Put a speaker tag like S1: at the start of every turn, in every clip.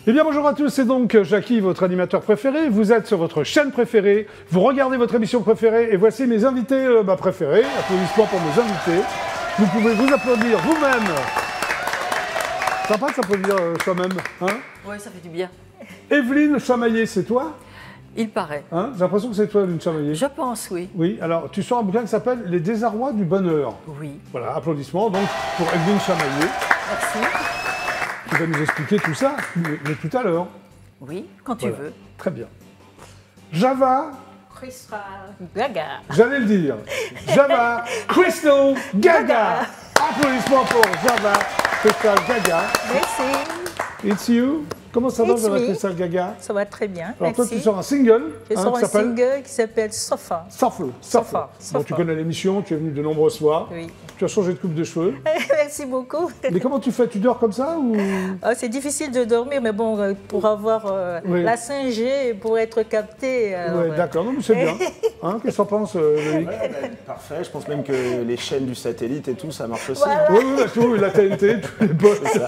S1: Eh bien bonjour à tous, c'est donc Jackie, votre animateur préféré. Vous êtes sur votre chaîne préférée, vous regardez votre émission préférée et voici mes invités préférés. Applaudissements pour mes invités. Vous pouvez vous applaudir vous-même. Sympa de s'applaudir soi-même, hein?
S2: Oui, ça fait du bien.
S1: Evelyne Chamaillé, c'est toi?
S2: Il paraît.
S1: Hein? J'ai l'impression que c'est toi, Evelyne Chamaillé.
S2: Je pense, oui.
S1: Oui, alors tu sors un bouquin qui s'appelle Les désarrois du bonheur.
S2: Oui.
S1: Voilà, applaudissements donc pour Evelyne Chamaillé.
S2: Merci.
S1: Qui va nous expliquer tout ça, mais tout à l'heure.
S2: Oui, quand tu veux.
S1: Très bien. Java.
S3: Crystal Gaga.
S1: J'allais le dire. Java Crystal Gaga. Applaudissements pour Java Crystal Gaga.
S3: Merci.
S1: It's you. Comment ça va,
S3: It's
S1: Java
S3: me.
S1: Crystal Gaga?
S3: Ça va très bien.
S1: Alors toi,
S3: Merci.
S1: tu sors un single.
S3: Je sors
S1: qui
S3: un
S1: s'appelle
S3: single qui s'appelle Sofa.
S1: Suffer.
S3: Sofa.
S1: Bon, tu connais l'émission, tu es venu de nombreuses fois.
S3: Oui.
S1: Tu as changé de coupe de cheveux.
S3: Merci beaucoup.
S1: Mais comment tu fais? Tu dors comme ça ou...
S3: C'est difficile de dormir, mais bon, pour avoir
S1: Oui.
S3: la 5G, pour être capté.
S1: Ouais, d'accord, non mais c'est bien. Hein, qu'est-ce que t'en penses, Loïc?
S4: Ouais, parfait, je pense même que les chaînes du satellite et tout, ça marche aussi.
S3: Voilà.
S1: Oui, oui, bah, tout, la TNT, tous les postes.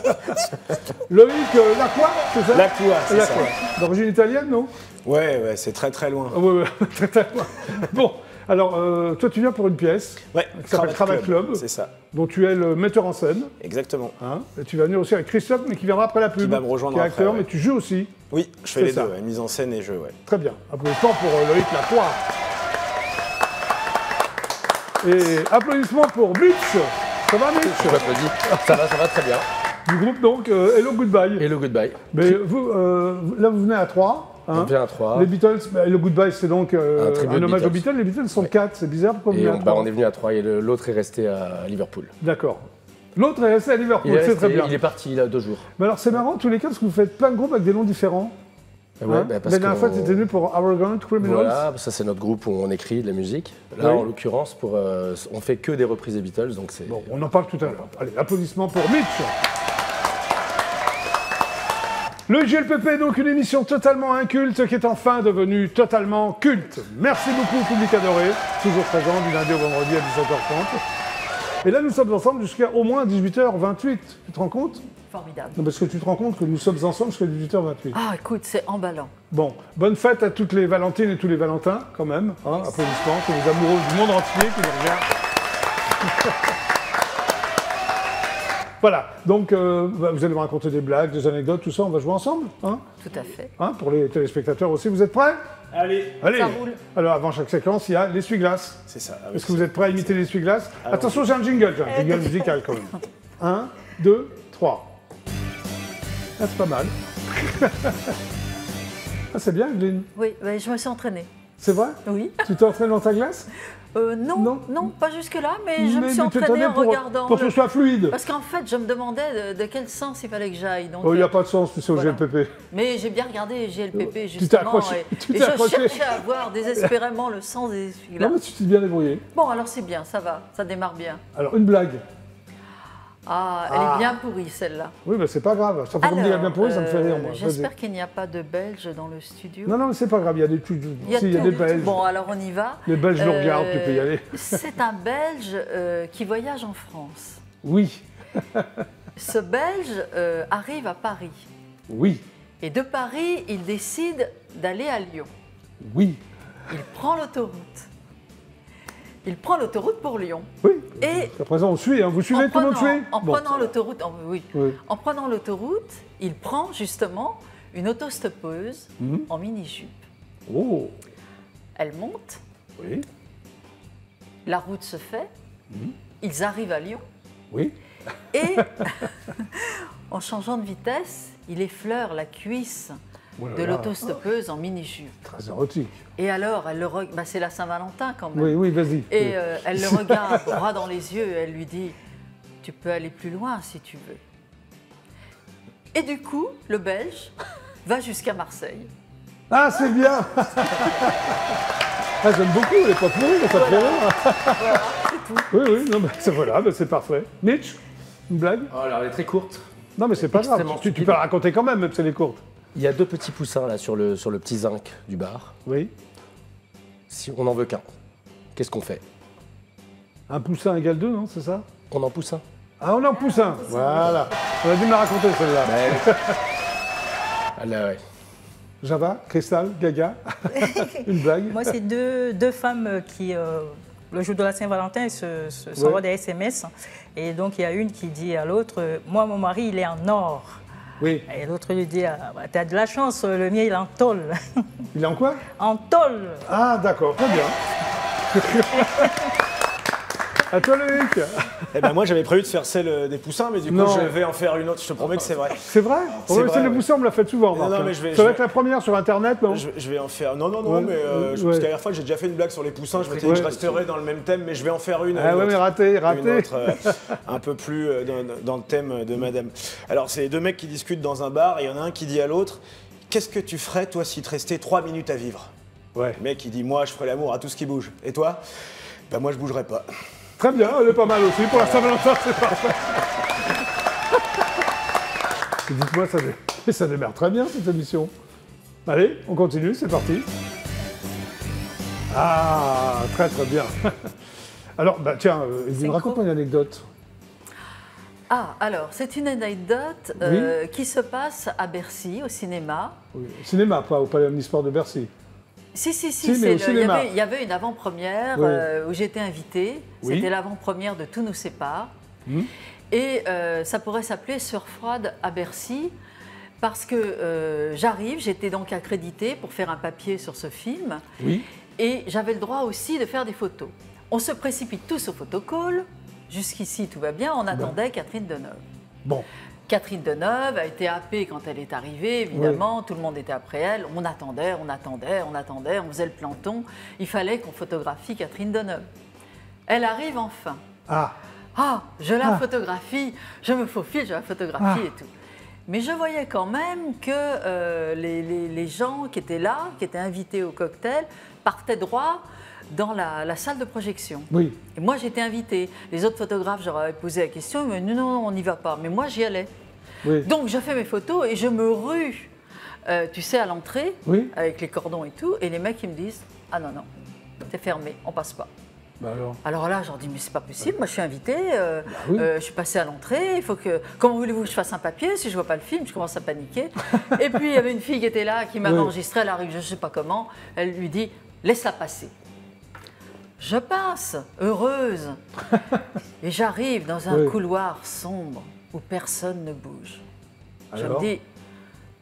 S1: Loïc, Lacroix, c'est ça?
S4: Lacroix, c'est ça.
S1: Lacroix. D'origine italienne, non?
S4: Ouais, c'est très très loin.
S1: Ah, ouais, très, très loin. Bon, alors, toi, tu viens pour une pièce
S4: Ouais,
S1: qui s'appelle Cravate Club,
S4: c'est ça,
S1: dont tu es le metteur en scène.
S4: exactement.
S1: Hein, et tu vas venir aussi avec Christophe, mais qui viendra après la pub.
S4: Qui va me rejoindre
S1: qui est
S4: après,
S1: acteur,
S4: ouais.
S1: mais tu joues aussi.
S4: Oui, je fais
S1: C'est
S4: les
S1: ça.
S4: deux, ouais, mise en scène et jeu, ouais.
S1: Très bien. Applaudissements pour Loïc Lacroix. Et applaudissements pour Mitch. Ça va, Mitch?
S5: Je m'applaudis. Ça va très bien.
S1: Du groupe, donc, Hello Goodbye.
S5: Hello Goodbye.
S1: Mais vous, là, vous venez à 3. Hein.
S5: On vient à 3.
S1: Les Beatles, Hello Goodbye, c'est donc
S5: tribut
S1: un
S5: aux
S1: hommage aux
S5: Beatles.
S1: Beatles. Les Beatles sont 4, c'est bizarre, pourquoi vous
S5: Et
S1: venez à 3?
S5: on est venu à 3 et l'autre est resté à Liverpool.
S1: D'accord. L'autre est resté à Liverpool,
S5: Il est,
S1: c'est
S5: resté,
S1: très bien.
S5: il est parti il a 2 jours.
S1: Mais alors c'est marrant tous les cas parce que vous faites plein de groupes avec des noms différents.
S5: Ouais,
S1: Hein.
S5: parce
S1: La dernière fois
S5: qu'on-
S1: tu étais venu pour Arrogant Criminals.
S5: Voilà, ça c'est notre groupe où on écrit de la musique. Là
S1: Oui.
S5: en l'occurrence, on fait que des reprises des Beatles, donc c'est...
S1: Bon, on en parle tout à l'heure. Allez, applaudissements pour Mitch. Le GLPP est donc une émission totalement inculte qui est enfin devenue totalement culte. Merci beaucoup public adoré, toujours présent du lundi au vendredi à 17h30. Et là nous sommes ensemble jusqu'à au moins 18h28. Tu te rends compte?
S2: Formidable.
S1: Non, parce que tu te rends compte que nous sommes ensemble jusqu'à 18h28.
S2: Ah, écoute, c'est emballant.
S1: Bon, bonne fête à toutes les Valentines et tous les Valentins, quand même. Hein, applaudissements pour les amoureux du monde entier qui nous regardent. Voilà, donc vous allez me raconter des blagues, des anecdotes, tout ça, on va jouer ensemble, hein,
S2: Tout à fait.
S1: hein, pour les téléspectateurs aussi. Vous êtes prêts?
S4: Allez,
S1: Allez.
S2: Ça roule.
S1: Alors, avant chaque séquence, il y a l'essuie-glace.
S4: c'est ça. Ah oui,
S1: Est-ce que vous êtes prêts à imiter l'essuie-glace?
S4: Alors,
S1: Attention, j'ai un jingle musical quand même. 1, 2, 3. Ah, c'est pas mal. Ah, c'est bien, Evelyne.
S2: Oui, ouais, je me suis entraînée.
S1: C'est vrai?
S2: Oui.
S1: Tu t'es entraîné dans ta glace?
S2: Non,
S1: Non.
S2: pas jusque-là, mais je me suis
S1: tu
S2: entraînée
S1: t'entraînais
S2: en regardant.
S1: pour que ce soit fluide.
S2: Parce qu'en fait, je me demandais de quel sens il fallait que j'aille. Donc,
S1: Oh, il n'y a pas de sens, tu sais, au
S2: voilà.
S1: GLPP.
S2: Mais j'ai bien regardé GLPP,
S1: t'es
S2: justement.
S1: accroché,
S2: Et,
S1: tu
S2: et
S1: t'es
S2: je
S1: accroché.
S2: cherchais à voir désespérément le sens des
S1: Non,
S2: essuie-glaces.
S1: mais tu t'es bien débrouillé.
S2: Bon, alors c'est bien, ça va, ça démarre bien.
S1: Alors, une blague.
S2: Ah, elle est bien pourrie, celle-là.
S1: Oui, mais c'est pas grave. Ça fait comme dire bien pourri, ça me fait rire, moi. Vas-y.
S2: J'espère qu'il n'y a pas de Belges dans le studio.
S1: Non, non, mais c'est pas grave, il y a des trucs.
S2: Il y a,
S1: Si, il y a
S2: tout.
S1: des Belges.
S2: Bon, alors on y va.
S1: Les Belges nous regardent, tu peux y aller.
S2: C'est un Belge qui voyage en France.
S1: Oui,
S2: Ce Belge arrive à Paris.
S1: oui,
S2: Et de Paris, il décide d'aller à Lyon.
S1: oui,
S2: Il prend l'autoroute. Il prend l'autoroute pour Lyon.
S1: oui.
S2: Et
S1: À présent, on suit, hein. Vous suivez, tout le monde suit?
S2: en
S1: Bon.
S2: prenant l'autoroute, oui.
S1: Oui.
S2: En prenant l'autoroute, il prend justement une autostoppeuse en mini-jupe.
S1: Oh,
S2: Elle monte,
S1: oui,
S2: la route se fait, ils arrivent à Lyon
S1: oui.
S2: et en changeant de vitesse, il effleure la cuisse
S1: Oh là
S2: de
S1: là.
S2: l'autostoppeuse en mini-jupe.
S1: Très érotique.
S2: Et alors, elle le c'est la Saint-Valentin quand même.
S1: Oui, oui, vas-y.
S2: Et
S1: Oui.
S2: elle le regarde droit dans les yeux et elle lui dit « Tu peux aller plus loin si tu veux ». Et du coup, le Belge va jusqu'à Marseille.
S1: Ah, c'est bien. Ah, j'aime beaucoup, elle est pas pourrie, mais ça te fait rire.
S2: Voilà, c'est tout.
S1: Oui, oui, non, mais c'est voilà, mais c'est parfait. Mitch, une blague?
S5: Oh, alors elle est très courte.
S1: Non, mais c'est pas grave,
S5: Extrêmement
S1: tu
S5: stupide.
S1: peux la raconter quand même si elle est courte.
S5: Il y a 2 petits poussins là sur le petit zinc du bar.
S1: Oui.
S5: Si on n'en veut qu'un, qu'est-ce qu'on fait?
S1: Un poussin égale 2, non, c'est ça?
S5: On en pousse un.
S1: Ah, on en pousse un. Voilà. On a dû me la raconter, celle-là.
S5: Ah, là, ouais.
S1: Java, Cristal, Gaga, une blague.
S3: Moi, c'est deux femmes qui, le jour de la Saint-Valentin, s'envoient des SMS. Et donc, il y a une qui dit à l'autre, moi, mon mari, il est en or.
S1: Oui.
S3: Et l'autre lui dit, ah, bah, t'as de la chance, le mien, il est en tôle.
S1: Il est en quoi?
S3: En tôle.
S1: Ah, d'accord, très bien. À toi, Loïc.
S4: Eh ben moi j'avais prévu de faire celle des poussins, mais du coup
S1: Non.
S4: je vais en faire une autre, je te promets que c'est vrai.
S1: C'est vrai?
S4: C'est
S1: Oui,
S4: vrai,
S1: c'est le
S4: ouais.
S1: Boussin, on me l'a fait souvent.
S4: Non,
S1: Marc.
S4: mais je vais-
S1: Ça va
S4: je
S1: être la première sur Internet, non?
S4: Je vais en faire. Non,
S1: Ouais,
S4: mais parce
S1: ouais.
S4: que la dernière fois j'ai déjà fait une blague sur les poussins, je m'étais dit que je resterais dans le même thème, mais je vais en faire une.
S1: Ah
S4: une
S1: ouais, mais
S4: autre.
S1: raté.
S4: Une autre, un peu plus dans le thème de madame. Alors, c'est deux mecs qui discutent dans un bar et il y en a un qui dit à l'autre, qu'est-ce que tu ferais, toi, s'il te restait 3 minutes à vivre?
S1: Ouais.
S4: Le mec, il dit, moi, je ferais l'amour à tout ce qui bouge. Et toi? Ben, moi, je bougerais pas.
S1: Très bien, elle est pas mal aussi. Pour la Saint-Valentin, c'est parfait. Et dites-moi, ça démarre très bien, cette émission. Allez, on continue, c'est parti. Ah, très très bien. Alors, bah, tiens, Evelyne, raconte-moi une anecdote.
S2: Ah, alors, c'est une anecdote
S1: Oui.
S2: qui se passe à Bercy, au cinéma.
S1: Oui. Au cinéma, pas au Palais Omnisport de Bercy.
S2: Si,
S1: mais au cinéma.
S2: il y avait une avant-première
S1: Oui.
S2: où j'étais invitée.
S1: Oui.
S2: C'était l'avant-première de Tout nous sépare. Et ça pourrait s'appeler Sœurs froides à Bercy, parce que j'arrive, j'étais donc accréditée pour faire un papier sur ce film.
S1: Oui.
S2: Et j'avais le droit aussi de faire des photos. On se précipite tous au photocall. Jusqu'ici, tout va bien. On attendait Catherine Deneuve.
S1: Bon,
S2: Catherine Deneuve a été happée quand elle est arrivée, évidemment, tout le monde était après elle, on attendait, on faisait le planton, il fallait qu'on photographie Catherine Deneuve. Elle arrive enfin.
S1: ah,
S2: Je la photographie, je me faufile, je la photographie et tout. Mais je voyais quand même que les gens qui étaient là, qui étaient invités au cocktail, partaient droit dans la salle de projection.
S1: oui.
S2: Et moi, j'étais invitée. Les autres photographes, je leur avais posé la question, ils m'ont dit non, on n'y va pas. Mais moi, j'y allais.
S1: Oui.
S2: Donc, je fais mes photos et je me rue, tu sais, à l'entrée,
S1: Oui.
S2: avec les cordons et tout. Et les mecs, ils me disent ah non, c'est fermé, on passe pas.
S1: Bah alors.
S2: Alors là, je leur dis mais c'est pas possible, moi je suis invitée,
S1: oui.
S2: je suis passée à l'entrée, il faut que. Comment voulez-vous que je fasse un papier si je vois pas le film? Je commence à paniquer. Et puis, il y avait une fille qui était là, qui m'avait
S1: Oui.
S2: enregistré, elle arrive, je sais pas comment, elle lui dit laisse-la passer. Je passe, heureuse, et j'arrive dans un
S1: Oui.
S2: couloir sombre où personne ne bouge.
S1: Alors
S2: Je me dis,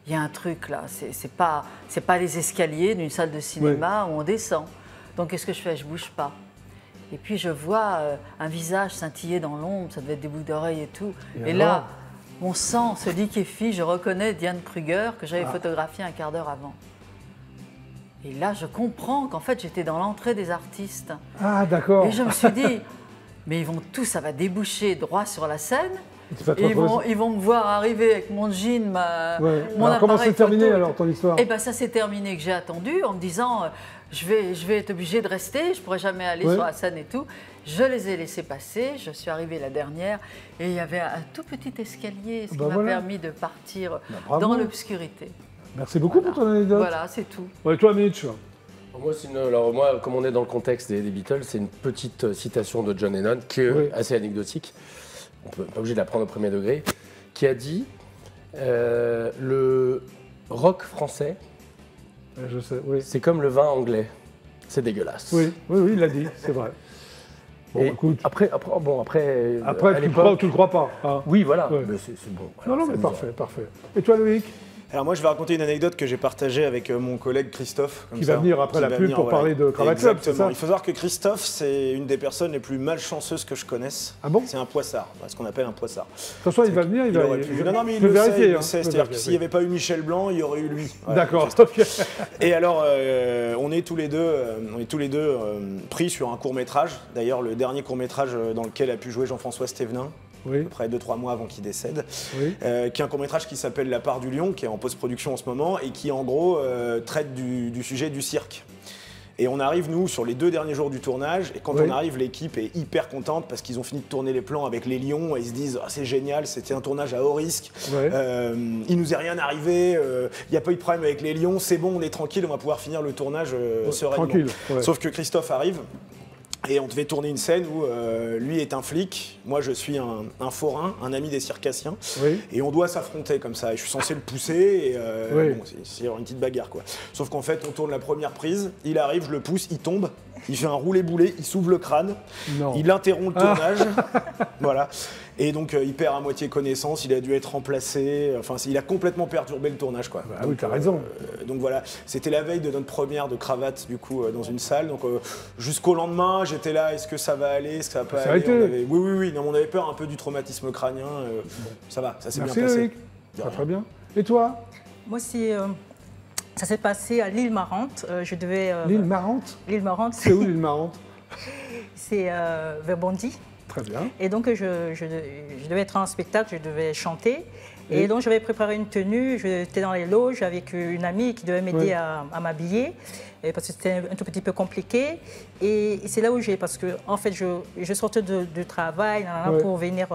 S2: il y a un truc là, c'est pas les escaliers d'une salle de cinéma où on descend. Donc qu'est-ce que je fais? Je bouge pas. Et puis je vois un visage scintiller dans l'ombre, ça devait être des boucles d'oreilles et tout.
S1: Et
S2: Et
S1: alors
S2: là, mon sang se liquéfie, je reconnais Diane Kruger que j'avais photographiée un quart d'heure avant. Et là, je comprends qu'en fait, j'étais dans l'entrée des artistes.
S1: Ah, d'accord.
S2: Et je me suis dit, mais ils vont tous, ça va déboucher droit sur la scène.
S1: Tu vas te
S2: Et
S1: retrouver-
S2: ils vont me voir arriver avec mon jean,
S1: Ouais.
S2: mon
S1: Alors, comment
S2: appareil
S1: c'est terminé
S2: photo et
S1: alors
S2: tout.
S1: ton histoire?
S2: Eh bien, ça s'est terminé que j'ai attendu en me disant, je vais être obligée de rester, je ne pourrai jamais aller
S1: Ouais.
S2: sur la scène et tout. Je les ai laissés passer, je suis arrivée la dernière et il y avait un tout petit escalier, ce qui
S1: Bah
S2: m'a
S1: voilà.
S2: permis de partir
S1: bravo.
S2: dans l'obscurité.
S1: Merci beaucoup pour ton anecdote.
S2: Voilà, c'est tout.
S1: Ouais, toi, Mitch.
S5: Alors moi, comme on est dans le contexte des Beatles, c'est une petite citation de John Lennon qui est
S1: Oui.
S5: assez anecdotique. On peut pas obligé de la prendre au premier degré, qui a dit le rock français,
S1: Je sais, oui.
S5: c'est comme le vin anglais, c'est dégueulasse.
S1: Oui, il l'a dit, c'est vrai. Bon,
S5: Et
S1: écoute.
S5: après,
S1: Après,
S5: à
S1: tu le
S5: l'époque-
S1: crois ou tu le crois pas. Hein.
S5: Oui, voilà.
S1: Ouais.
S5: Mais c'est bon.
S1: Non,
S5: voilà,
S1: mais
S5: ça
S1: parfait, parfait. Et toi, Loïc,
S4: Alors moi je vais raconter une anecdote que j'ai partagée avec mon collègue Christophe. comme
S1: qui
S4: ça,
S1: va venir après
S4: qui
S1: la
S4: va
S1: pub
S4: venir,
S1: pour
S4: voilà.
S1: parler de Cravat Club, c'est
S4: Exactement.
S1: ça?
S4: Il faut savoir que Christophe c'est une des personnes les plus malchanceuses que je connaisse.
S1: Ah bon?
S4: C'est un poissard, ce qu'on appelle un poissard.
S1: De toute façon, il va venir, il va.
S4: aurait pu- Non, mais il
S1: peut
S4: le
S1: vérifier,
S4: sait, il
S1: hein.
S4: le sait.
S1: Peut
S4: C'est-à-dire que
S1: vérifier,
S4: s'il n'y avait pas eu Michel Blanc, il y aurait eu lui. Voilà.
S1: D'accord, ok.
S4: Et alors, on est tous les deux pris sur un court-métrage. D'ailleurs, le dernier court-métrage dans lequel a pu jouer Jean-François Stévenin, à
S1: Oui,
S4: peu près 2-3 mois avant qu'il décède,
S1: oui.
S4: qui est un court-métrage qui s'appelle La part du lion, qui est en post-production en ce moment, et qui, en gros, traite du sujet du cirque. Et on arrive, nous, sur les 2 derniers jours du tournage, et quand
S1: Oui.
S4: on arrive, l'équipe est hyper contente parce qu'ils ont fini de tourner les plans avec les lions, et ils se disent ah, c'est génial, c'était un tournage à haut risque,
S1: Ouais.
S4: il nous est rien arrivé, il n'y a pas eu de problème avec les lions, c'est bon, on est tranquille, on va pouvoir finir le tournage sereinement.
S1: Tranquille. Ouais.
S4: Sauf que Christophe arrive, Et on devait tourner une scène où lui est un flic, moi je suis un forain, un ami des circassiens,
S1: Oui.
S4: et on doit s'affronter comme ça. Et je suis censé le pousser, et
S1: Oui.
S4: bon, c'est une petite bagarre quoi. Sauf qu'en fait, on tourne la première prise, il arrive, je le pousse, il tombe, il fait un roulé-boulé, il s'ouvre le crâne,
S1: Non.
S4: il interrompt le tournage, voilà. Et donc il perd à moitié connaissance, il a dû être remplacé, enfin il a complètement perturbé le tournage quoi.
S1: Bah oui, t'as raison.
S4: Donc voilà, c'était la veille de notre première de cravate du coup dans une salle. Donc jusqu'au lendemain, j'étais là, est-ce que ça va aller, est-ce que ça va pas
S1: Ça a
S4: aller
S1: été.
S4: Oui, non, on avait peur un peu du traumatisme crânien. Ça va, ça s'est bien
S1: Merci
S4: passé.
S1: Loïc. Ça va très bien. Et toi?
S3: Moi, ça s'est passé à l'île Marante. Je devais.
S1: L'île Marante?
S3: L'île Marante,
S1: C'est où l'île Marante?
S3: c'est vers Bondy.
S1: Très bien.
S3: Et donc, je devais être en spectacle, je devais chanter.
S1: Et
S3: Et donc, j'avais préparé une tenue, j'étais dans les loges avec une amie qui devait m'aider
S1: Ouais.
S3: à m'habiller, parce que c'était un tout petit peu compliqué. Et c'est là où parce que, en fait, je sortais du travail
S1: Ouais.
S3: pour venir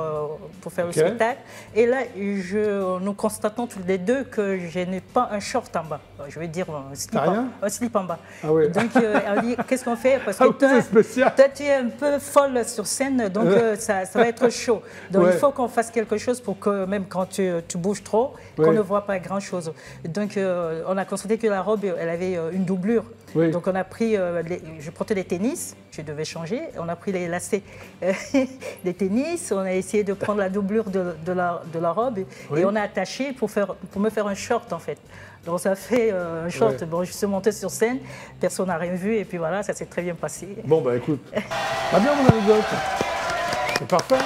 S3: pour faire
S1: Ok.
S3: le spectacle. Et là, nous constatons tous les deux que je n'ai pas un short en bas. Je veux dire,
S1: T'as rien
S3: un slip en bas.
S1: Ah ouais.
S3: Donc, elle dit, qu'est-ce qu'on fait? Parce
S1: Ah
S3: que
S1: oui, c'est spécial.
S3: toi, tu es un peu folle sur scène, donc ça va être chaud. Donc
S1: Ouais.
S3: il faut qu'on fasse quelque chose pour que même quand tu bouges trop,
S1: Ouais.
S3: qu'on ne voit pas grand-chose. Donc on a constaté que la robe, elle avait une doublure.
S1: Oui.
S3: Donc on a pris, je portais des tennis, je devais changer, on a pris les lacets des tennis, on a essayé de prendre la doublure de la robe
S1: Oui.
S3: et on a attaché pour me faire un short en fait. Donc ça fait un short.
S1: Ouais.
S3: Bon, je suis montée sur scène, personne n'a rien vu et puis voilà, ça s'est très bien passé.
S1: Bon, bah écoute. Pas bien mon anecdote. C'est parfait.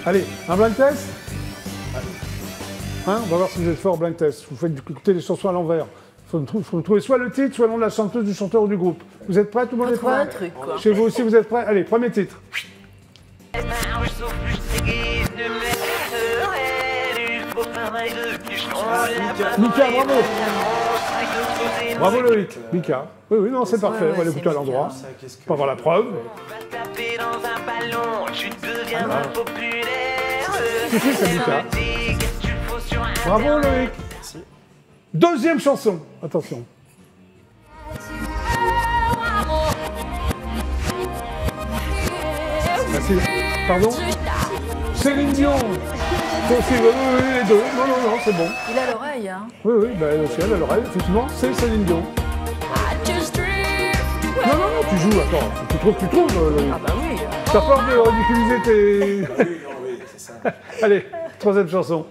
S1: Allez, un blind test? Hein, on va voir si vous êtes fort au blind test. Vous faites écouter les chansons à l'envers. Il faut me trouver soit le titre, soit le nom de la chanteuse, du chanteur ou du groupe. Vous êtes prêts? Tout le monde est
S2: Trouver un
S1: prêt?
S2: truc, quoi.
S1: Chez vous aussi, vous êtes prêts? Allez, premier titre. Mika, bravo. Bravo Loïc. Mika. Oui, oui, non, c'est parfait. On va
S2: ouais,
S1: l'écouter
S2: c'est
S1: à l'endroit.
S2: Mika.
S1: Pour avoir la preuve.
S6: Taper dans un ballon, tu deviendras populaire.
S1: Si, si, c'est Mika.
S6: Tu fous sur un
S1: Bravo Loïc. Deuxième chanson. Attention. Merci. Pardon? Céline Dion. C'est aussi, oui, oui, les deux. Non, non, non, c'est bon.
S2: Il a l'oreille, hein.
S1: Oui, oui, bah, elle aussi, elle a l'oreille. Effectivement, c'est Céline Dion. Non, non, non, tu joues, attends. Tu trouves, Loïc.
S2: Ah bah oui.
S1: T'as peur de ridiculiser tes...
S4: Oui, c'est ça.
S1: Allez, troisième chanson.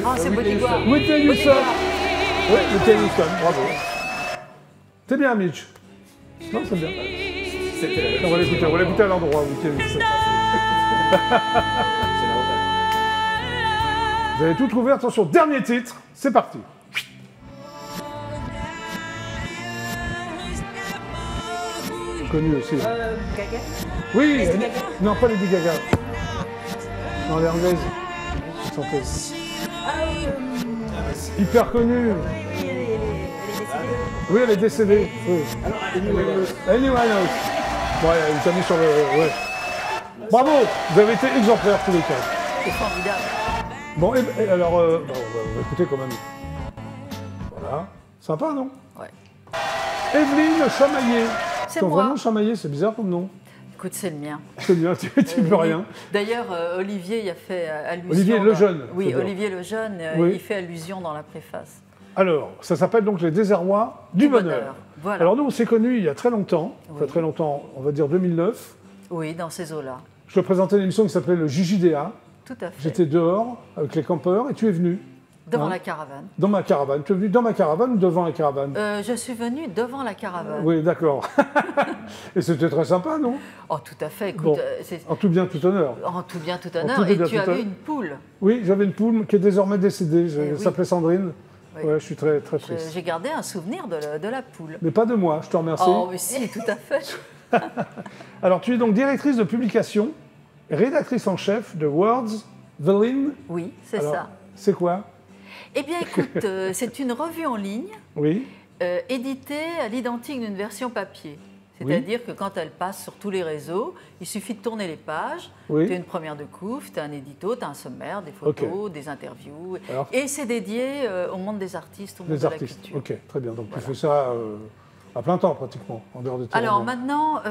S2: Ah, c'est Bodyguard.
S1: Whitney Houston. Oui, Whitney Houston, bravo. C'est bien, Mitch. Non, c'est bien. On va l'écouter à l'endroit, Whitney Houston. Vous avez tout trouvé, attention, dernier titre, c'est parti. Connu aussi.
S3: Gaga.
S1: Oui,
S3: Lady Gaga.
S1: non, pas Lady Gaga. Non, elle est anglaise. Chanteuse. Hyper connue. Oui, elle est décédée. Oui. Amy Winehouse. Bon, elle t'a mis sur le... Ouais. Bravo, vous avez été exemplaires tous les quatre.
S2: C'est formidable.
S1: Bon, et alors, bon, on va écouter quand même. Voilà. Sympa, non?
S2: Ouais.
S1: Evelyne Chamaillé.
S2: C'est
S1: Ton
S2: moi.
S1: vrai nom, Chamaillé, c'est bizarre comme nom.
S2: Écoute, c'est le mien.
S1: C'est bien, tu peux rien.
S2: D'ailleurs, Olivier y a fait allusion.
S1: Olivier Lejeune,
S2: Oui,
S1: c'est bien.
S2: Olivier Lejeune,
S1: Oui.
S2: il fait allusion dans la préface.
S1: Alors, ça s'appelle donc Les Désarrois du Bonheur.
S2: Voilà.
S1: Alors nous, on s'est connus il y a très longtemps,
S2: Oui.
S1: enfin très longtemps, on va dire 2009.
S2: Oui, dans ces eaux-là.
S1: Je te présentais une émission qui s'appelait le JJDA.
S2: Tout à fait.
S1: J'étais dehors avec les campeurs et tu es venu
S2: Devant
S1: hein,
S2: la caravane.
S1: dans ma caravane. Tu es venu dans ma caravane ou devant la caravane?
S2: Je suis venue devant la caravane.
S1: Oui, d'accord. Et c'était très sympa, non?
S2: Oh, tout à fait. Écoute,
S1: Bon.
S2: c'est
S1: En tout bien, tout honneur.
S2: en tout bien, tout
S1: En
S2: honneur.
S1: tout
S2: Et
S1: bien,
S2: tu
S1: tout
S2: avais
S1: honneur.
S2: une poule.
S1: Oui, j'avais une poule qui est désormais décédée. Elle
S2: oui.
S1: s'appelait Sandrine.
S2: Oui.
S1: Ouais, je suis très, très triste.
S2: J'ai gardé un souvenir de la poule.
S1: Mais pas de moi, je te remercie.
S2: Oh, mais si, tout à fait.
S1: Alors, tu es donc directrice de publication, rédactrice en chef de Words, The Lin.
S2: Oui, c'est
S1: Alors,
S2: ça.
S1: C'est quoi?
S2: Eh bien, écoute, c'est une revue en ligne
S1: Oui.
S2: éditée à l'identique d'une version papier. C'est-à-dire que quand elle passe sur tous les réseaux, il suffit de tourner les pages,
S1: Oui.
S2: tu as une première de couve, tu as un édito, tu as un sommaire, des photos, des interviews.
S1: Alors-
S2: Et c'est dédié au monde des artistes, au monde
S1: Les
S2: de la
S1: artistes.
S2: culture.
S1: Ok, très bien. Donc tu fais ça à plein temps pratiquement, en dehors de tes
S2: Alors
S1: romans.
S2: maintenant,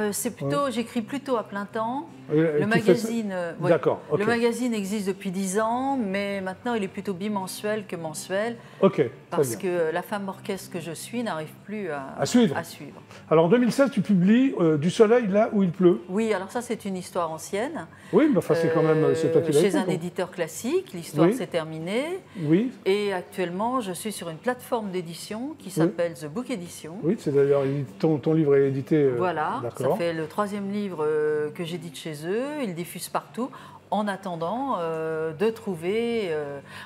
S2: j'écris plutôt à plein temps.
S1: Et
S2: Le
S1: tu fais ça-
S2: magazine,
S1: D'accord, ok.
S2: Le magazine existe depuis 10 ans, mais maintenant il est plutôt bimensuel que mensuel,
S1: Ok, très
S2: parce
S1: bien.
S2: que la femme orchestre que je suis n'arrive plus
S1: À suivre.
S2: à suivre.
S1: Alors en 2016, tu publies Du soleil là où il pleut.
S2: Oui, alors ça c'est une histoire ancienne.
S1: Oui, mais enfin c'est quand même c'est toi qui l'as
S2: Chez
S1: écrit,
S2: un
S1: donc.
S2: éditeur classique, l'histoire
S1: Oui.
S2: s'est terminée.
S1: Oui,
S2: Et actuellement, je suis sur une plateforme d'édition qui s'appelle The Book Edition.
S1: oui, c'est d'ailleurs ton livre est édité.
S2: Voilà, ça
S1: d'accord.
S2: fait le 3e livre que j'édite chez eux. Ils diffusent partout. En attendant de trouver.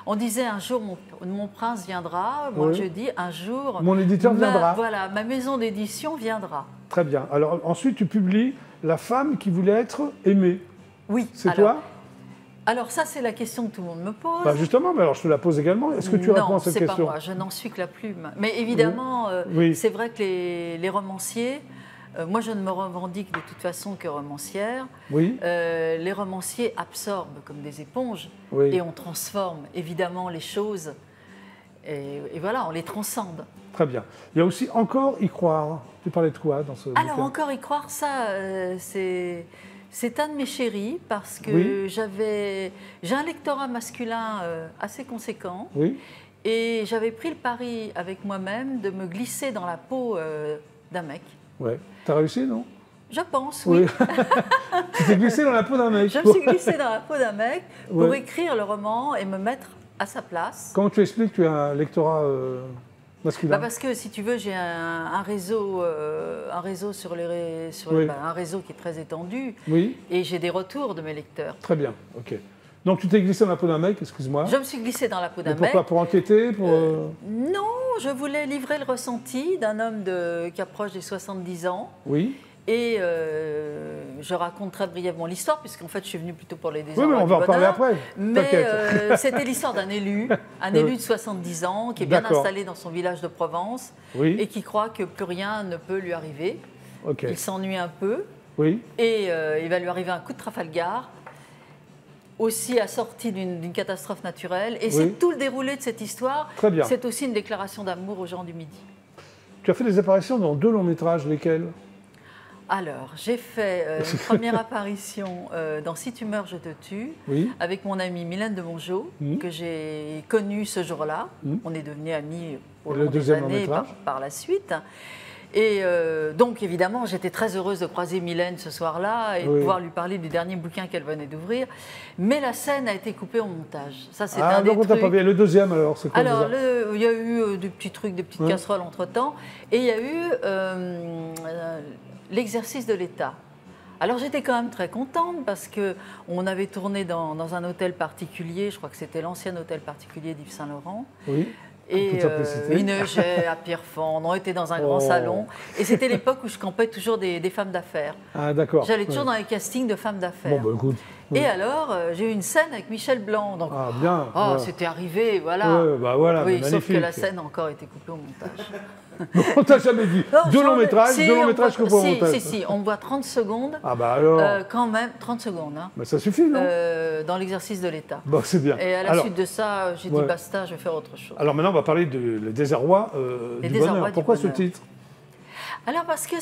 S2: On disait un jour mon prince viendra. Moi
S1: Oui.
S2: je dis un jour.
S1: Mon éditeur viendra.
S2: Voilà, ma maison d'édition viendra.
S1: Très bien. Alors ensuite, tu publies La femme qui voulait être aimée.
S2: Oui.
S1: C'est
S2: alors,
S1: toi
S2: Alors ça c'est la question que tout le monde me pose.
S1: Bah justement, mais alors je te la pose également. Est-ce que tu réponds à cette
S2: Non, c'est
S1: question?
S2: pas moi. Je n'en suis que la plume. Mais évidemment,
S1: Oui.
S2: c'est vrai que les romanciers. Moi, je ne me revendique de toute façon que romancière.
S1: Oui,
S2: Les romanciers absorbent comme des éponges
S1: oui.
S2: et on transforme évidemment les choses. Et voilà, on les transcende.
S1: Très bien. Il y a aussi Encore y croire. Tu parlais de quoi dans ce
S2: Alors,
S1: bouquin?
S2: encore y croire, ça, c'est un de mes chéris parce que
S1: Oui.
S2: j'ai un lectorat masculin assez conséquent.
S1: Oui,
S2: Et j'avais pris le pari avec moi-même de me glisser dans la peau d'un mec.
S1: ouais. T'as réussi, non?
S2: Je pense, oui.
S1: Tu t'es glissé dans la peau d'un mec.
S2: Je me suis glissée dans la peau d'un mec pour
S1: Ouais.
S2: écrire le roman et me mettre à sa place.
S1: Comment tu expliques que tu as un lectorat masculin?
S2: Parce que si tu veux, j'ai un réseau sur
S1: Oui.
S2: un réseau qui est très étendu
S1: Oui,
S2: et j'ai des retours de mes lecteurs.
S1: très bien. Ok. Donc tu t'es glissé dans la peau d'un mec, excuse-moi.
S2: Je me suis glissée dans la peau d'un
S1: Mais pourquoi?
S2: mec.
S1: Pour enquêter, pour.
S2: Non, je voulais livrer le ressenti d'un homme qui approche des 70 ans.
S1: Oui.
S2: Et je raconte très brièvement l'histoire, puisqu'en fait, je suis venue plutôt pour les
S1: Oui,
S2: désarrois
S1: mais on va
S2: du
S1: en parler
S2: bonheur.
S1: après.
S2: Mais
S1: T'inquiète.
S2: c'était l'histoire d'un élu de 70 ans, qui est bien
S1: D'accord.
S2: installé dans son village de Provence
S1: Oui.
S2: et qui croit que plus rien ne peut lui arriver.
S1: Ok.
S2: Il s'ennuie un peu
S1: Oui.
S2: et il va lui arriver un coup de Trafalgar, aussi assorti d'une catastrophe naturelle. Et c'est tout le déroulé de cette histoire.
S1: Très bien.
S2: C'est aussi une déclaration d'amour aux gens du Midi.
S1: Tu as fait des apparitions dans 2 longs métrages, lesquels?
S2: Alors, j'ai fait une première apparition dans Si tu meurs, je te tue,
S1: Oui.
S2: avec mon amie Mylène de Mongeau, que j'ai connue ce jour-là. On est devenus amis au
S1: Et le
S2: long des
S1: deuxième
S2: années
S1: long-métrage
S2: par la suite. Et donc, évidemment, j'étais très heureuse de croiser Mylène ce soir-là et de
S1: Oui.
S2: pouvoir lui parler du dernier bouquin qu'elle venait d'ouvrir. Mais la scène a été coupée au montage. Ça, c'est
S1: Ah,
S2: un des
S1: donc on t'a
S2: trucs.
S1: pas vu. Et le deuxième, alors, c'est quoi
S2: Alors,
S1: déjà?
S2: il y a eu des petits trucs, des petites casseroles entre-temps. Et il y a eu l'exercice de l'État. Alors, j'étais quand même très contente parce qu'on avait tourné dans un hôtel particulier. Je crois que c'était l'ancien hôtel particulier d'Yves Saint-Laurent.
S1: Oui.
S2: Et
S1: Toute simplicité.
S2: Ineuget, à Pierrefonds, on était dans un grand
S1: Oh.
S2: salon. Et c'était l'époque où je campais toujours des femmes d'affaires.
S1: Ah, d'accord.
S2: J'allais toujours
S1: Ouais.
S2: dans les castings de femmes d'affaires.
S1: Bon, bah écoute.
S2: Et alors, j'ai eu une scène avec Michel Blanc. Donc,
S1: Ah, bien.
S2: oh,
S1: voilà.
S2: c'était arrivé, voilà.
S1: Ouais, bah voilà,
S2: Oui,
S1: mais
S2: sauf que
S1: magnifique.
S2: la scène a encore été coupée au montage.
S1: On t'a jamais dit.
S2: Non,
S1: 2
S2: j'en
S1: longs
S2: ai-
S1: métrages,
S2: si,
S1: 2 longs
S2: on
S1: métrages que
S2: voit-
S1: pour
S2: si,
S1: montage.
S2: Si, on voit 30 secondes,
S1: Ah bah alors.
S2: quand même, 30 secondes, hein,
S1: Mais ça suffit, non?
S2: dans l'exercice de l'État.
S1: Bon, c'est bien.
S2: Et à la
S1: alors,
S2: suite de ça, j'ai dit
S1: Ouais.
S2: basta, je vais faire autre chose.
S1: alors maintenant, on va parler de Le désarroi
S2: Les
S1: du
S2: désarrois
S1: bonheur.
S2: du
S1: Pourquoi
S2: bonheur.
S1: ce titre?
S2: Alors parce que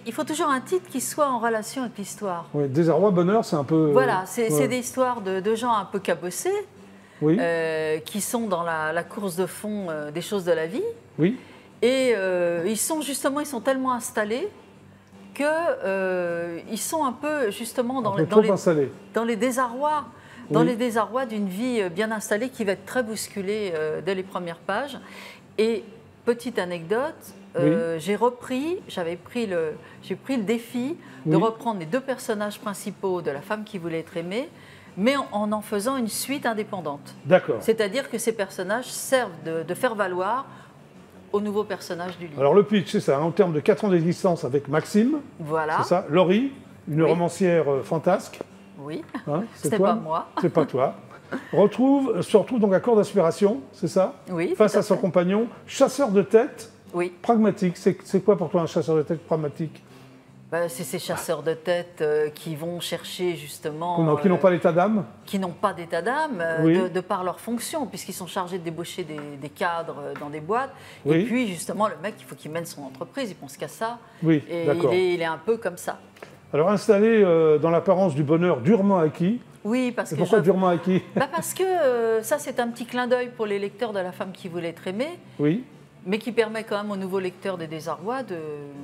S2: il faut toujours un titre qui soit en relation avec l'histoire.
S1: Ouais, désarroi, bonheur, c'est un peu.
S2: Voilà, c'est
S1: ouais.
S2: des histoires de gens un peu cabossés,
S1: Oui,
S2: qui sont dans la course de fond des choses de la vie.
S1: oui,
S2: Et ils sont tellement installés que ils sont un peu justement
S1: un peu trop installé.
S2: dans les désarrois, d'une vie bien installée qui va être très bousculée dès les premières pages. Et petite anecdote, j'ai pris le défi de
S1: Oui.
S2: reprendre les 2 personnages principaux de La femme qui voulait être aimée, mais en faisant une suite indépendante.
S1: D'accord.
S2: C'est-à-dire que ces personnages servent de faire valoir aux nouveaux personnages du livre.
S1: Alors le pitch, c'est ça, en termes de 4 ans d'existence avec Maxime,
S2: Voilà.
S1: c'est ça, Laurie, une
S2: Oui.
S1: romancière fantasque.
S2: Oui.
S1: Hein, c'est
S2: C'était
S1: toi
S2: pas moi.
S1: C'est pas toi. Se retrouve donc à court d'aspiration, c'est ça?
S2: Oui.
S1: Face
S2: tout
S1: à son
S2: fait.
S1: compagnon, chasseur de tête,
S2: Oui.
S1: pragmatique. C'est quoi pour toi un chasseur de tête pragmatique?
S2: C'est ces chasseurs de tête qui vont chercher justement...
S1: Qui n'ont pas l'état d'âme.
S2: Qui n'ont pas d'état d'âme
S1: Oui.
S2: de par leur fonction, puisqu'ils sont chargés de débaucher des cadres dans des boîtes.
S1: Oui.
S2: Et puis justement, le mec, il faut qu'il mène son entreprise, il pense qu'à ça.
S1: Oui,
S2: et
S1: d'accord.
S2: il est un peu comme ça.
S1: Alors installé dans l'apparence du bonheur durement acquis.
S2: Oui, parce
S1: Et
S2: que...
S1: pourquoi durement acquis?
S2: Parce que ça, c'est un petit clin d'œil pour les lecteurs de La femme qui voulait être aimée,
S1: Oui.
S2: mais qui permet quand même aux nouveaux lecteurs des Désarrois de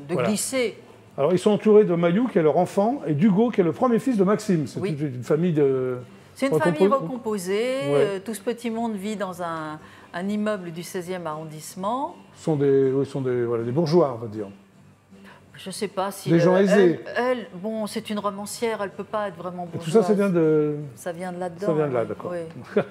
S1: Voilà.
S2: glisser.
S1: Alors, ils sont entourés de Mayou, qui est leur enfant, et d'Hugo, qui est le premier fils de Maxime. C'est
S2: Oui.
S1: toute une famille de...
S2: C'est une famille recomposée.
S1: Ouais.
S2: Tout ce petit monde vit dans un immeuble du 16e arrondissement.
S1: Ce sont des bourgeois, on va dire.
S2: Je ne sais pas si...
S1: Des gens aisés.
S2: Bon, c'est une romancière, elle ne peut pas être vraiment
S1: Et
S2: bourgeoise.
S1: tout ça, ça vient de...
S2: Ça vient de là-dedans.
S1: Ça vient de là, d'accord.
S2: Oui.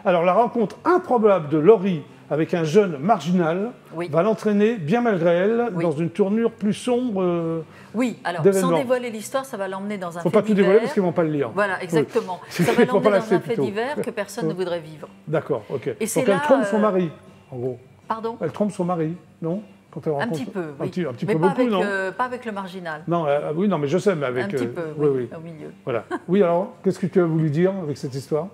S1: Alors, la rencontre improbable de Laurie avec un jeune marginal
S2: Oui.
S1: va l'entraîner, bien malgré elle,
S2: Oui.
S1: dans une tournure plus sombre.
S2: Oui, alors,
S1: d'événements.
S2: sans dévoiler l'histoire, ça va l'emmener dans un
S1: Il ne faut
S2: fait
S1: pas tout dévoiler
S2: divers.
S1: parce qu'ils ne vont pas le lire.
S2: Voilà, exactement.
S1: Oui.
S2: Ça va
S1: Il faut pas
S2: l'emmener dans
S1: l'acheter,
S2: un fait
S1: plutôt.
S2: divers que personne ne voudrait vivre.
S1: D'accord, ok.
S2: Et c'est
S1: Donc, elle
S2: là,
S1: trompe son mari, en gros.
S2: Pardon?
S1: Elle trompe son mari, non? Quand elle
S2: Un
S1: rencontre...
S2: petit peu, oui.
S1: Un petit
S2: mais
S1: peu
S2: pas
S1: beaucoup,
S2: avec,
S1: non?
S2: pas avec le marginal.
S1: Non, oui, non, mais je sais, mais avec...
S2: Un petit peu,
S1: oui,
S2: oui,
S1: oui.
S2: au milieu.
S1: Voilà. Oui, alors, qu'est-ce que tu as voulu dire avec cette histoire?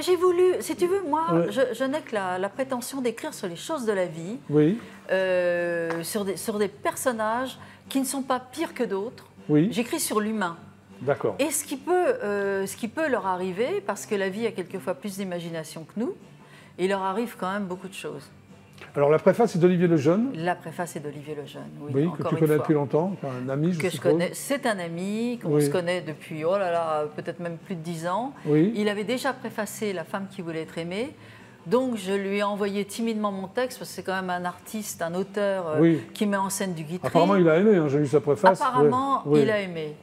S2: J'ai voulu, si tu veux, moi,
S1: Ouais.
S2: je n'ai que la prétention d'écrire sur les choses de la vie,
S1: Oui,
S2: sur des personnages qui ne sont pas pires que d'autres.
S1: oui,
S2: J'écris sur l'humain.
S1: d'accord.
S2: Et ce qui peut leur arriver, parce que la vie a quelquefois plus d'imagination que nous, il leur arrive quand même beaucoup de choses.
S1: Alors, la préface est d'Olivier Lejeune,
S2: La préface est d'Olivier Lejeune, oui,
S1: oui, que
S2: encore
S1: tu
S2: une
S1: connais
S2: fois.
S1: depuis longtemps, un ami, je
S2: Que je
S1: suppose.
S2: connais, c'est un ami qu'on
S1: Oui.
S2: se connaît depuis, oh là là, peut-être même plus de 10 ans.
S1: Oui.
S2: Il avait déjà préfacé La femme qui voulait être aimée. Donc je lui ai envoyé timidement mon texte, parce que c'est quand même un artiste, un auteur
S1: Oui.
S2: qui met en scène du Guitry.
S1: Apparemment, il a aimé, hein, j'ai lu sa préface.
S2: Apparemment,
S1: Oui, oui.
S2: il a aimé.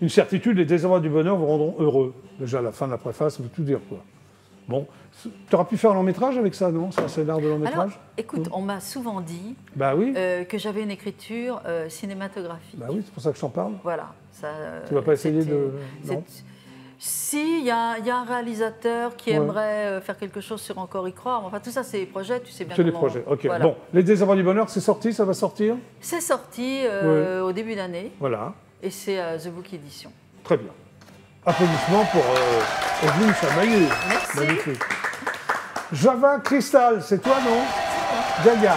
S1: Une certitude, les désavoirs du bonheur vous rendront heureux. Déjà, à la fin de la préface, ça veut tout dire, quoi. Bon, tu auras pu faire un long métrage avec ça, non? C'est un scénar de long métrage?
S2: Alors, écoute, on m'a souvent dit
S1: Bah oui,
S2: que j'avais une écriture cinématographique.
S1: bah oui, c'est pour ça que je t'en parle.
S2: Voilà. Ça,
S1: Tu vas pas essayer
S2: c'était-
S1: de... Non.
S2: Si, il y a un réalisateur qui
S1: Ouais.
S2: aimerait faire quelque chose sur Encore y croire. Enfin, tout ça, c'est des projets, tu sais bien
S1: C'est des
S2: comment...
S1: projets, ok.
S2: Voilà.
S1: Bon, les désavoirs du bonheur, c'est sorti, ça va sortir?
S2: C'est sorti au début d'année
S1: Voilà,
S2: et c'est The Book Edition.
S1: très bien. Applaudissements pour Evelyne Chamaillé.
S2: Merci.
S1: Magnifique. Java Crystal, c'est toi, non? Gaga.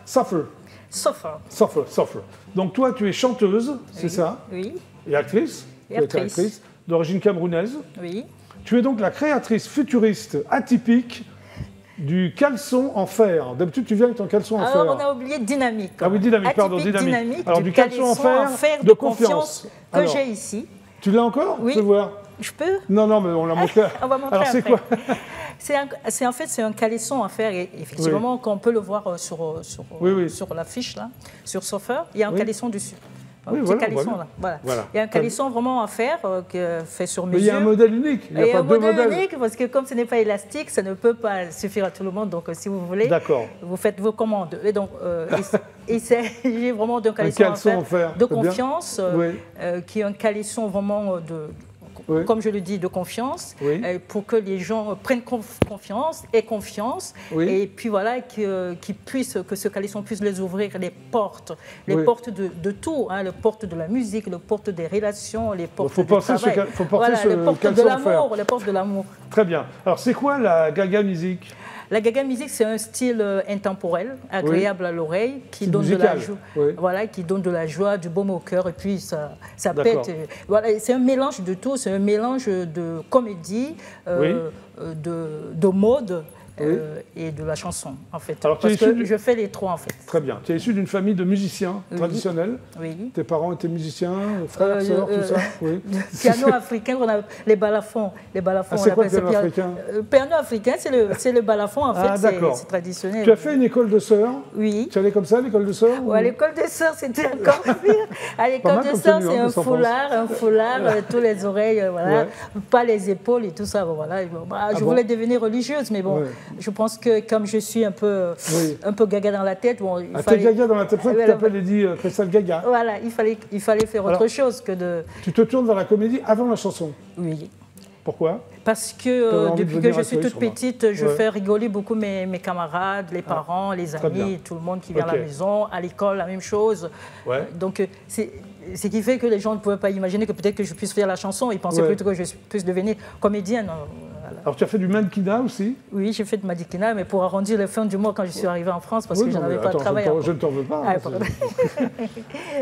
S1: Suffer.
S3: Sauf
S1: Donc toi, tu es chanteuse, c'est ça?
S3: Oui,
S1: Et actrice?
S3: Et
S1: Tu es
S3: actrice.
S1: d'origine camerounaise.
S3: oui.
S1: Tu es donc la créatrice futuriste atypique du caleçon en fer. D'habitude, tu viens avec ton caleçon en fer.
S3: Alors, on a oublié dynamique.
S1: Ah oui, dynamique, pardon,
S3: Atypique,
S1: dynamique. Alors, du caleçon en fer de
S3: de
S1: confiance.
S3: que
S1: Alors.
S3: j'ai ici.
S1: Tu l'as encore?
S3: Oui.
S1: Je peux voir.
S3: Je peux?
S1: Non, non, mais on l'a montré.
S3: On va montrer
S1: Alors, c'est
S3: après.
S1: quoi?
S3: En fait, c'est un caleçon en fer, et effectivement, qu'on peut le voir
S1: Oui.
S3: sur l'affiche, là, sur Surfer. Il y a un
S1: Oui.
S3: caleçon dessus. Un
S1: Oui,
S3: petit
S1: voilà,
S3: caleçon,
S1: voilà.
S3: là. Voilà.
S1: Voilà.
S3: Il y a un caleçon vraiment en fer fait sur mesure.
S1: Mais il y a un modèle unique. Il n'y a
S3: Et
S1: pas
S3: un
S1: deux
S3: modèle
S1: modèles.
S3: unique, parce que comme ce n'est pas élastique, ça ne peut pas suffire à tout le monde. Donc, si vous voulez,
S1: D'accord.
S3: vous faites vos commandes. Et donc, il s'agit vraiment d'un caleçon
S1: caleçon en fer,
S3: de
S1: c'est bien.
S3: confiance,
S1: Oui.
S3: qui est un caleçon vraiment
S1: Oui.
S3: comme je le dis, de confiance,
S1: Oui.
S3: pour que les gens prennent confiance, aient confiance,
S1: Oui.
S3: et puis voilà, que ce caleçon puisse les ouvrir les portes
S1: Oui.
S3: de tout, hein, les portes de la musique, les portes des relations, les portes
S1: faut
S3: du
S1: porter ce
S3: travail.
S1: faut porter
S3: Voilà,
S1: ce
S3: les portes de
S1: caleçon en fer.
S3: l'amour, les portes de l'amour.
S1: Très bien. Alors, c'est quoi la Gaga Music?
S3: La Gaga Music, c'est un style intemporel, agréable à l'oreille, qui
S1: C'est
S3: donne de la
S1: musical,
S3: joie,
S1: oui.
S3: voilà, qui donne de la joie, du baume au cœur, et puis ça
S1: D'accord.
S3: pète. Voilà, c'est un mélange de tout, c'est un mélange de comédie, de mode. Et de la chanson, en fait.
S1: Alors, tu es
S3: parce que
S1: issu du-
S3: je fais les trois, en fait.
S1: Très bien. Tu es issu d'une famille de musiciens traditionnels.
S3: Oui.
S1: Tes parents étaient musiciens, frères, sœurs, tout ça? Oui.
S3: Piano africain, on a les balafons. Les balafons,
S1: Ah, c'est
S3: on
S1: quoi le
S3: appelle ça
S1: piano africain?
S3: Piano africain, c'est le balafon, en fait.
S1: Ah, d'accord.
S3: C'est traditionnel.
S1: Tu as fait une école de sœurs?
S3: Oui.
S1: Tu allais comme ça à l'école de sœurs?
S3: Ouais, à l'école des sœurs, c'était encore pire. À
S1: Pas
S3: l'école
S1: mal
S3: des
S1: comme
S3: sœurs,
S1: tenue,
S3: c'est
S1: hein,
S3: un
S1: de s'en
S3: foulard, tous les oreilles, voilà,
S1: Ouais.
S3: pas les épaules et tout ça. Bon, voilà. Bon, je
S1: bon
S3: voulais devenir religieuse, mais bon,
S1: Ouais.
S3: je pense que comme je suis un peu gaga dans la tête, bon, il
S1: Ah, t'es
S3: fallait.
S1: Gaga dans la tête, ça, tu
S3: Voilà.
S1: t'appelles Eddie Crystal Gaga.
S3: Voilà, il fallait faire autre
S1: Alors-
S3: chose que de.
S1: Tu te tournes vers la comédie avant la chanson.
S3: Oui.
S1: Pourquoi?
S3: Parce
S1: T'avais
S3: que
S1: envie de
S3: depuis que
S1: venir
S3: je
S1: à
S3: suis
S1: Tueil,
S3: toute
S1: sûrement.
S3: petite, je
S1: Ouais.
S3: fais rigoler beaucoup mes camarades, les parents, les
S1: Très bien.
S3: amis, tout le monde qui vient à
S1: Ok.
S3: la maison, à l'école, la même chose.
S1: Ouais.
S3: Donc, c'est ce qui fait que les gens ne pouvaient pas imaginer que peut-être que je puisse faire la chanson. Ils pensaient
S1: Ouais.
S3: plutôt que je puisse devenir comédienne. Voilà.
S1: Alors tu as fait du mannequinat aussi?
S3: Oui, j'ai fait de mannequinat, mais pour arrondir les fins du mois quand je suis arrivée en France, parce
S1: Oui,
S3: que je
S1: non,
S3: n'avais
S1: mais
S3: pas de
S1: attends,
S3: travail.
S1: je ne t'en veux pas.
S3: Ah,
S1: hein,
S3: pardon.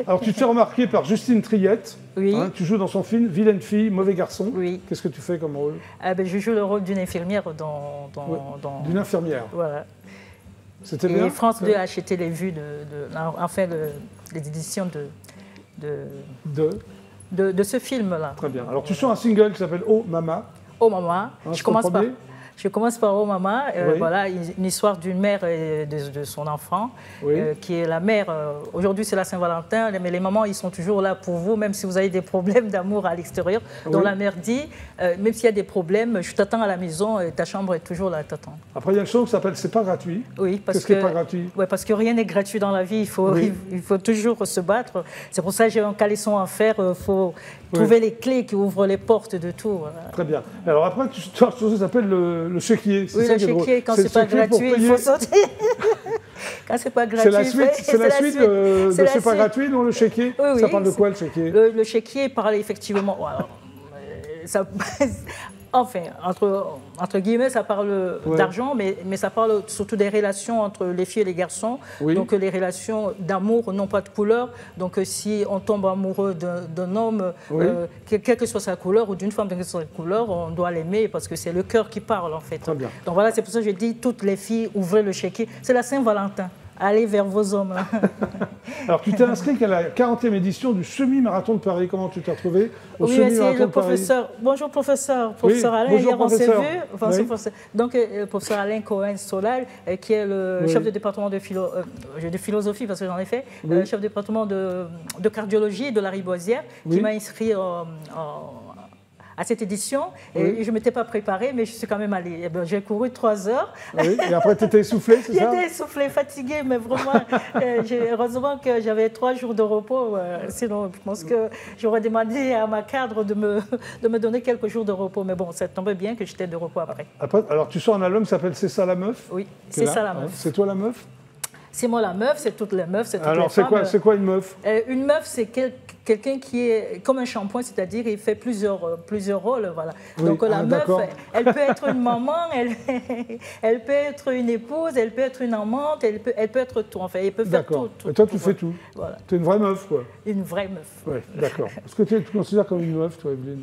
S1: Alors tu te fais remarquer par Justine Triette.
S3: Oui.
S1: Tu joues dans son film Vilaine fille, mauvais garçon.
S3: Oui.
S1: Qu'est-ce que tu fais comme rôle?
S3: Ah, ben, je joue le rôle d'une infirmière dans...
S1: D'une infirmière.
S3: Voilà.
S1: C'était bien?
S3: Et France 2 a acheté les vues enfin, les éditions de ce film-là.
S1: Très bien. Alors tu sors un single qui s'appelle Oh Mama.
S3: Oh maman,
S1: c'est ton premier?
S3: Je commence par Oh maman,
S1: Oui.
S3: voilà une histoire d'une mère et de son enfant,
S1: Oui.
S3: qui est la mère. Aujourd'hui c'est la Saint-Valentin, mais les mamans ils sont toujours là pour vous, même si vous avez des problèmes d'amour à l'extérieur. Donc
S1: Oui.
S3: la mère dit, même s'il y a des problèmes, je t'attends à la maison, et ta chambre est toujours là, t'attends.
S1: Après il y a une chanson qui s'appelle C'est pas gratuit.
S3: Oui, parce
S1: Qu'est-ce qui
S3: que
S1: n'est pas gratuit?
S3: ouais, parce que rien n'est gratuit dans la vie.
S1: Oui.
S3: Il faut toujours se battre. C'est pour ça que j'ai un caleçon à faire. Il faut trouver les clés qui ouvrent les portes de tout. Voilà.
S1: Très bien. Alors après, tu sors une chose qui s'appelle le chéquier. C'est
S3: Oui,
S1: ça
S3: le
S1: qui est drôle.
S3: chéquier, quand
S1: C'est
S3: c'est pas
S1: le chéquier pour
S3: gratuit, il
S1: payer.
S3: faut sauter. Quand c'est pas gratuit,
S1: C'est la suite, c'est la suite de
S3: C'est la
S1: C'est pas
S3: suite.
S1: gratuit, non, le chéquier?
S3: Oui, oui,
S1: Ça parle de
S3: c'est-
S1: quoi, le chéquier?
S3: Le chéquier parle effectivement. Alors, ça, enfin, entre guillemets, ça parle
S1: Ouais.
S3: d'argent, mais ça parle surtout des relations entre les filles et les garçons.
S1: Oui.
S3: Donc les relations d'amour n'ont pas de couleur. Donc si on tombe amoureux d'un homme,
S1: Oui.
S3: quelle que soit sa couleur, ou d'une femme, quelle que soit sa couleur, on doit l'aimer parce que c'est le cœur qui parle en fait.
S1: Très bien.
S3: Donc voilà, c'est pour ça que je dis toutes les filles, ouvrez le chéquier. C'est la Saint-Valentin. Allez vers vos hommes. Là.
S1: Alors tu t'es inscrit à la 40e édition du semi-marathon de Paris. Comment tu t'es retrouvé au
S3: Oui, merci,
S1: semi-marathon
S3: le
S1: de Paris?
S3: professeur. Bonjour, professeur. Professeur Alain,
S1: bonjour,
S3: hier on s'est
S1: professeur.
S3: vu. Bonjour,
S1: Oui.
S3: professeur. Donc, le professeur Alain Cohen-Solal, qui est le
S1: Oui.
S3: chef de département de philosophie, parce que j'en ai fait,
S1: Oui.
S3: chef de département de cardiologie de la Riboisière,
S1: Oui.
S3: qui m'a inscrit à cette édition.
S1: Oui.
S3: Et je ne m'étais pas préparée, mais je suis quand même allée. Eh ben, j'ai couru 3 heures.
S1: Oui, et après tu étais essoufflé, c'est ça?
S3: J'étais essoufflée, fatiguée, mais vraiment, heureusement que j'avais 3 jours de repos. Sinon, je pense que j'aurais demandé à ma cadre de me donner quelques jours de repos. Mais bon, ça tombait bien que j'étais de repos après.
S1: Après, alors tu sors un album qui s'appelle C'est ça la meuf?
S3: Oui,
S1: Qui est
S3: c'est
S1: là,
S3: ça la
S1: hein.
S3: meuf.
S1: C'est toi la meuf?
S3: C'est moi la meuf, c'est toutes les meufs, c'est toutes les
S1: Alors
S3: femmes.
S1: c'est quoi une meuf?
S3: Une meuf, c'est quelqu'un qui est comme un shampoing, c'est-à-dire il fait plusieurs rôles. Voilà.
S1: Oui,
S3: Donc la meuf,
S1: d'accord.
S3: elle peut être une maman, elle peut être une épouse, elle peut être une amante, elle peut être tout. Enfin, elle peut faire
S1: D'accord.
S3: tout.
S1: Et toi tu fais tout?
S3: Voilà.
S1: Tu es une vraie meuf, quoi?
S3: Une vraie meuf.
S1: Oui, d'accord. Est-ce que tu te considères comme une meuf, toi, Evelyne?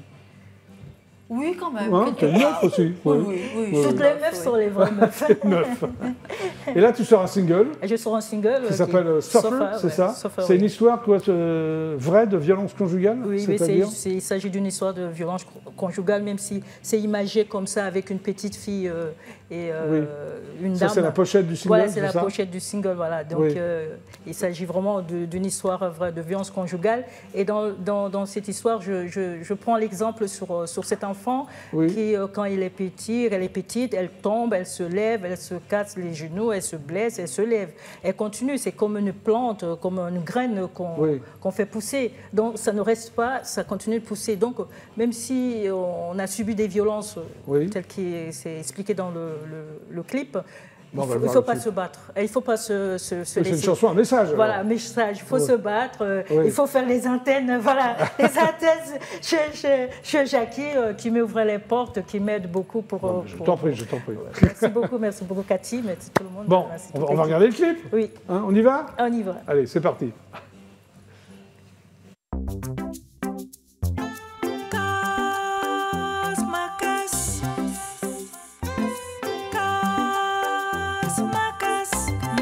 S2: Oui, quand même.
S1: Hein, t'es une meuf aussi?
S2: Oui, oui, oui.
S1: Oui,
S3: Toutes
S1: oui.
S3: les meufs sont les vraies meufs.
S1: Meuf. Et là, tu sors un single
S3: Et je sors un single
S1: qui s'appelle Suffer, c'est ça? C'est une histoire quoi, vraie de violence conjugale?
S3: Oui, mais
S1: c'est-à-dire
S3: il s'agit d'une histoire de violence conjugale, même si c'est imagé comme ça avec une petite fille et une
S1: Ça,
S3: dame.
S1: c'est la pochette du single,
S3: Voilà, c'est
S1: c'est
S3: la
S1: ça?
S3: pochette du single. Voilà. Donc,
S1: Oui.
S3: il s'agit vraiment d'une histoire vraie de violence conjugale. Et dans cette histoire, je prends l'exemple sur cet enfant
S1: Oui.
S3: qui, quand elle est petite, elle tombe, elle se lève, elle se casse les genoux, elle se blesse, elle se lève. Elle continue, c'est comme une plante, comme une graine qu'on fait pousser. Donc, ça ne reste pas, ça continue de pousser. Donc, même si on a subi des violences telles que c'est expliqué dans le clip, il ne faut pas se battre. Il ne faut pas se laisser.
S1: C'est une chanson, un message.
S3: Voilà,
S1: alors.
S3: un message. Il faut se battre.
S1: Oui.
S3: Il faut faire les antennes. Voilà, les antennes chez Jackie qui m'ouvre les portes, qui m'aide beaucoup pour.
S1: Je t'en prie, je t'en prie.
S3: Merci beaucoup, Cathy. Merci tout le monde.
S1: Bon,
S3: Merci
S1: on
S3: toute
S1: va
S3: l'équipe.
S1: regarder le clip.
S3: Oui,
S1: Hein, on y va?
S3: on y va.
S1: Allez, c'est parti.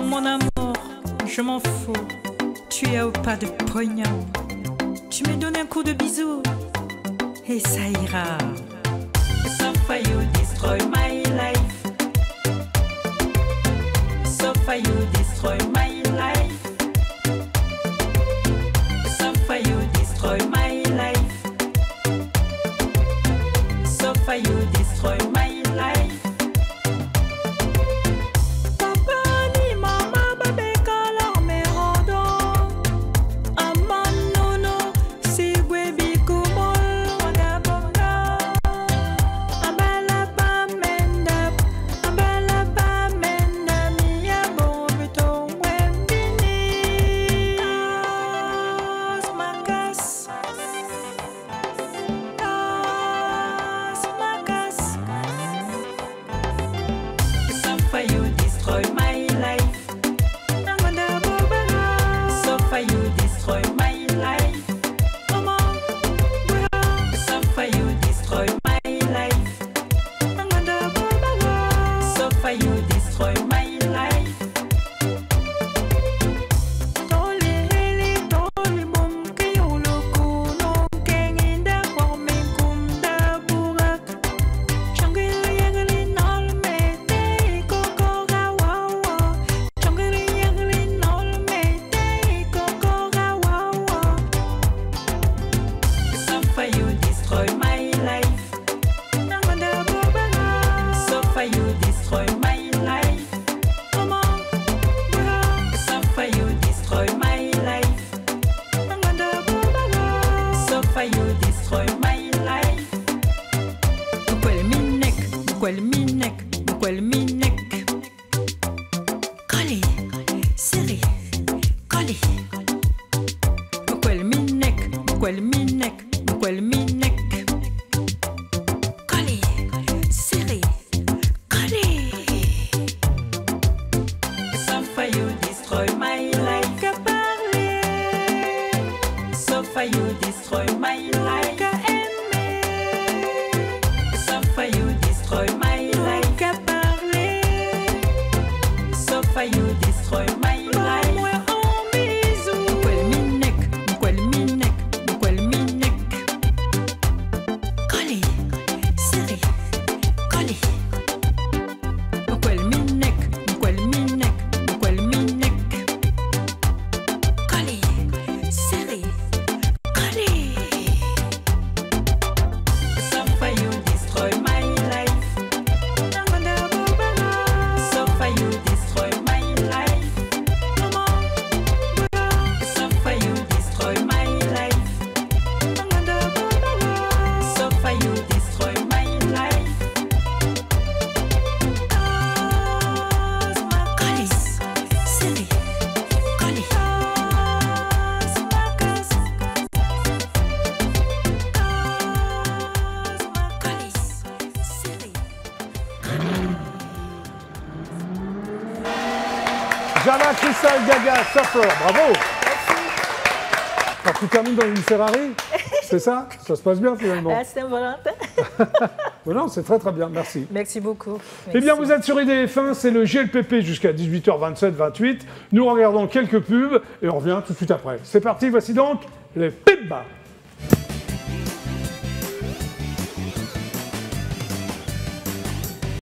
S7: Mon amour, je m'en fous. Tu es au pas de pognon. Tu me donnes un coup de bisou et ça ira. So far you destroy my life. So far you destroy my life. So far you destroy my life. So far you destroy my life. Collé. Quel minek, quel minek, quel minek. Collé, serré, collé. So far you destroy my life, que parler. So far you destroy my life, que aimer. So far you destroy my life, que parler. So far you destroy my life.
S1: Java Crystal Gaga Suffer, bravo. Alors, tu termines dans une Ferrari, c'est ça? Ça se passe bien finalement.
S3: À Saint-Valentin.
S1: Non, c'est très très bien, merci.
S3: Merci beaucoup.
S1: Eh bien, vous êtes sur IDF1, c'est le GLPP jusqu'à 18h27-28. Nous regardons quelques pubs et on revient tout de suite après. C'est parti, voici donc les Pibba.